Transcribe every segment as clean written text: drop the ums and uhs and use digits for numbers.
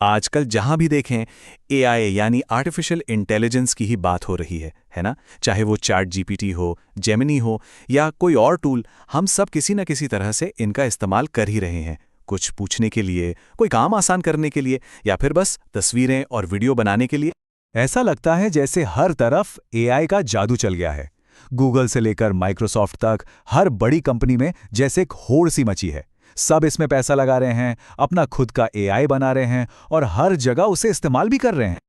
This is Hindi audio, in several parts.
आजकल जहां भी देखें एआई यानी आर्टिफिशियल इंटेलिजेंस की ही बात हो रही है ना? चाहे वो चैट जीपीटी हो, जेमिनी हो या कोई और टूल, हम सब किसी न किसी तरह से इनका इस्तेमाल कर ही रहे हैं। कुछ पूछने के लिए, कोई काम आसान करने के लिए या फिर बस तस्वीरें और वीडियो बनाने के लिए। ऐसा लगता है जैसे हर तरफ एआई का जादू चल गया है। गूगल से लेकर माइक्रोसॉफ्ट तक हर बड़ी कंपनी में जैसे एक होड़ सी मची है। सब इसमें पैसा लगा रहे हैं, अपना खुद का एआई बना रहे हैं और हर जगह उसे इस्तेमाल भी कर रहे हैं।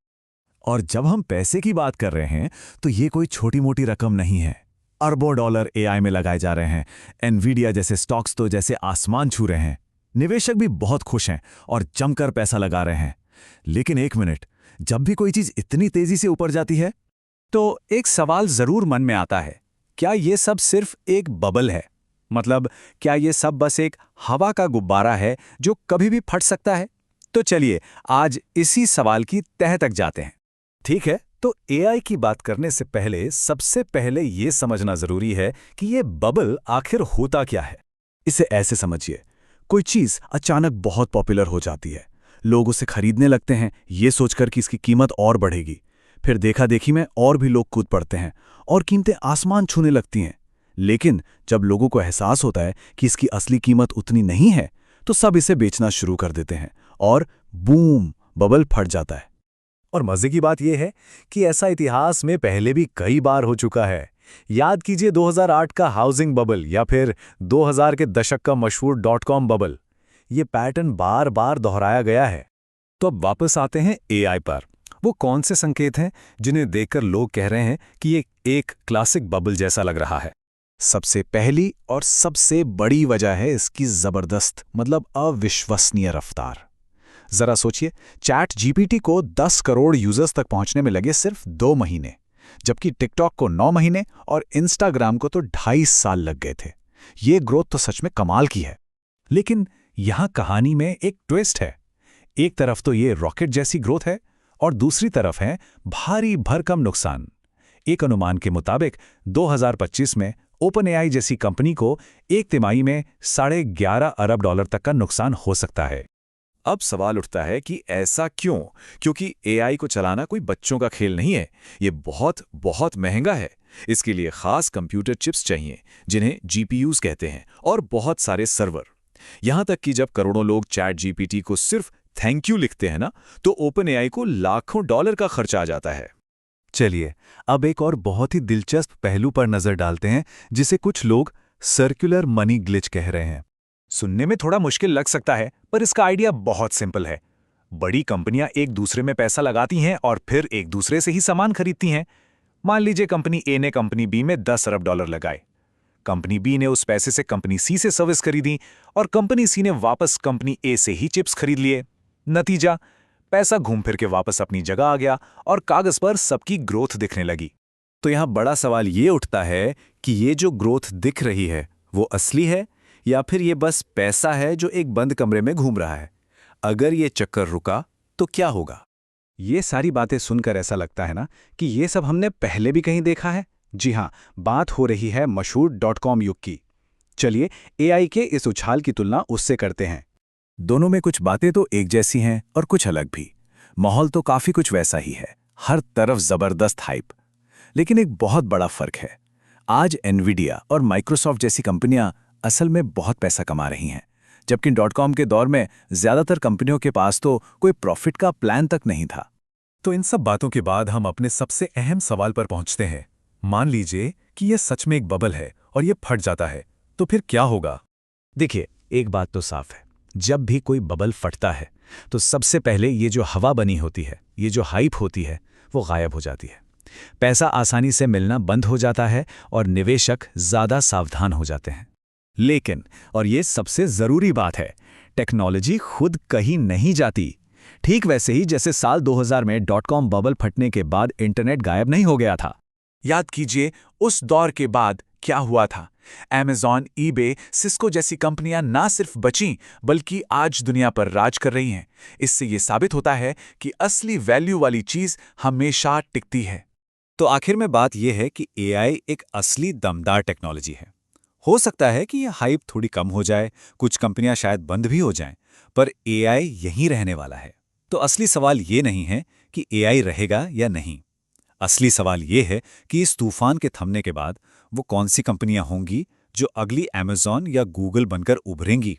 और जब हम पैसे की बात कर रहे हैं तो ये कोई छोटी मोटी रकम नहीं है। अरबों डॉलर एआई में लगाए जा रहे हैं। एनवीडिया जैसे स्टॉक्स तो जैसे आसमान छू रहे हैं। निवेशक भी बहुत खुश हैं और जमकर पैसा लगा रहे हैं। लेकिन एक मिनट, जब भी कोई चीज इतनी तेजी से ऊपर जाती है तो एक सवाल जरूर मन में आता है, क्या ये सब सिर्फ एक बबल है? मतलब क्या ये सब बस एक हवा का गुब्बारा है जो कभी भी फट सकता है? तो चलिए आज इसी सवाल की तह तक जाते हैं। ठीक है, तो एआई की बात करने से पहले सबसे पहले ये समझना जरूरी है कि ये बबल आखिर होता क्या है। इसे ऐसे समझिए, कोई चीज अचानक बहुत पॉपुलर हो जाती है। लोग उसे खरीदने लगते हैं ये सोचकर कि इसकी कीमत और बढ़ेगी। फिर देखा देखी में और भी लोग कूद पड़ते हैं और कीमतें आसमान छूने लगती हैं। लेकिन जब लोगों को एहसास होता है कि इसकी असली कीमत उतनी नहीं है तो सब इसे बेचना शुरू कर देते हैं और बूम, बबल फट जाता है। और मजे की बात यह है कि ऐसा इतिहास में पहले भी कई बार हो चुका है। याद कीजिए 2008 का हाउसिंग बबल या फिर 2000 के दशक का मशहूर .com बबल। ये पैटर्न बार बार दोहराया गया है। तो अब वापस आते हैं एआई पर। वो कौन से संकेत हैं जिन्हें देखकर लोग कह रहे हैं कि ये एक क्लासिक बबल जैसा लग रहा है? सबसे पहली और सबसे बड़ी वजह है इसकी जबरदस्त मतलब अविश्वसनीय रफ्तार। जरा सोचिए, चैट जीपीटी को 10 करोड़ यूजर्स तक पहुंचने में लगे सिर्फ 2 महीने, जबकि टिकटॉक को 9 महीने और इंस्टाग्राम को तो 2.5 साल लग गए थे। ये ग्रोथ तो सच में कमाल की है। लेकिन यहां कहानी में एक ट्विस्ट है। एक तरफ तो ये रॉकेट जैसी ग्रोथ है और दूसरी तरफ है भारी भरकम नुकसान। एक अनुमान के मुताबिक 2025 में ओपनएआई जैसी कंपनी को एक तिमाही में $11.5 अरब तक का नुकसान हो सकता है। अब सवाल उठता है कि ऐसा क्यों? क्योंकि एआई को चलाना कोई बच्चों का खेल नहीं है। ये बहुत बहुत महंगा है। इसके लिए खास कंप्यूटर चिप्स चाहिए जिन्हें जीपीयूज कहते हैं और बहुत सारे सर्वर। यहां तक कि जब करोड़ों लोग चैट जीपीटी को सिर्फ थैंक यू लिखते हैं ना, तो ओपनएआई को लाखों डॉलर का खर्चा आ जाता है। चलिए अब एक और बहुत ही दिलचस्प पहलू पर नजर डालते हैं जिसे कुछ लोग सर्कुलर मनी ग्लिच कह रहे हैं। सुनने में थोड़ा मुश्किल लग सकता है, पर इसका आइडिया बहुत सिंपल है। बड़ी कंपनियां एक दूसरे में पैसा लगाती हैं और फिर एक दूसरे से ही सामान खरीदती हैं। मान लीजिए कंपनी ए ने कंपनी बी में $10 अरब लगाए। कंपनी बी ने उस पैसे से कंपनी सी से सर्विस खरीदी और कंपनी सी ने वापस कंपनी ए से ही चिप्स खरीद लिए। नतीजा, पैसा घूम फिर के वापस अपनी जगह आ गया और कागज पर सबकी ग्रोथ दिखने लगी। तो यहां बड़ा सवाल ये उठता है कि ये जो ग्रोथ दिख रही है वो असली है या फिर ये बस पैसा है जो एक बंद कमरे में घूम रहा है? अगर ये चक्कर रुका तो क्या होगा? ये सारी बातें सुनकर ऐसा लगता है ना कि ये सब हमने पहले भी कहीं देखा है। जी हां, बात हो रही है मशहूर .com युग की। चलिए एआई के इस उछाल की तुलना उससे करते हैं। दोनों में कुछ बातें तो एक जैसी हैं और कुछ अलग भी। माहौल तो काफी कुछ वैसा ही है, हर तरफ जबरदस्त हाइप। लेकिन एक बहुत बड़ा फर्क है। आज एनवीडिया और माइक्रोसॉफ्ट जैसी कंपनियां असल में बहुत पैसा कमा रही हैं, जबकि .com के दौर में ज्यादातर कंपनियों के पास तो कोई प्रॉफिट का प्लान तक नहीं था। तो इन सब बातों के बाद हम अपने सबसे अहम सवाल पर पहुंचते हैं। मान लीजिए कि यह सच में एक बबल है और यह फट जाता है, तो फिर क्या होगा? देखिए, एक बात तो साफ है, जब भी कोई बबल फटता है तो सबसे पहले ये जो हवा बनी होती है, ये जो हाइप होती है, वो गायब हो जाती है। पैसा आसानी से मिलना बंद हो जाता है और निवेशक ज्यादा सावधान हो जाते हैं। लेकिन, और ये सबसे जरूरी बात है, टेक्नोलॉजी खुद कहीं नहीं जाती। ठीक वैसे ही जैसे साल 2000 में .com बबल फटने के बाद इंटरनेट गायब नहीं हो गया था। याद कीजिए उस दौर के बाद क्या हुआ था। Amazon, eBay, सिस्को जैसी कंपनियां ना सिर्फ बचीं बल्कि आज दुनिया पर राज कर रही हैं। इससे ये साबित होता है कि असली वैल्यू वाली चीज हमेशा टिकती है। तो आखिर में बात यह है कि एआई एक असली दमदार टेक्नोलॉजी है। हो सकता है कि यह हाइप थोड़ी कम हो जाए, कुछ कंपनियां शायद बंद भी हो जाएं, पर एआई यहीं रहने वाला है। तो असली सवाल ये नहीं है कि एआई रहेगा या नहीं। असली सवाल ये है कि इस तूफान के थमने के बाद वो कौन सी कंपनियां होंगी जो अगली अमेज़न या गूगल बनकर उभरेंगी।